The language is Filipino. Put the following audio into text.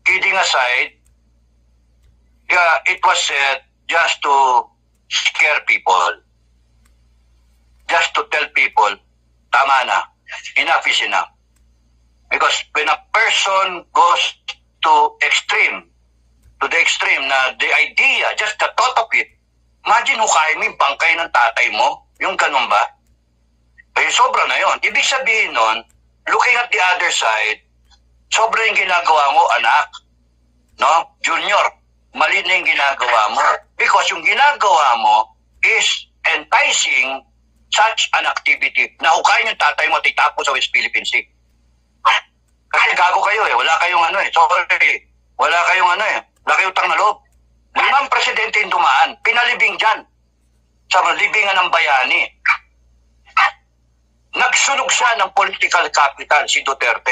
kidding aside, yeah, it was said just to scare people. Just to tell people, tama na, enough is enough. Because when a person goes to the extreme na the idea, just the thought of it, imagine hukayin mo yung bangkay ng tatay mo, yung ganun ba? Eh, sobra na yun. Ibig sabihin nun, looking at the other side, sobra yung ginagawa mo, anak. No? Junior, mali na yung ginagawa mo. Because yung ginagawa mo is enticing such an activity na hukayin yung tatay mo at itapon sa West Philippine Sea. Kasi gago kayo eh. Wala kayong sorry. Wala kayong wala kayong utang na loob. 5 presidente yung dumaan. Pinalibing dyan. Sa libingan ng bayani. Nagsunog siya ng political capital si Duterte.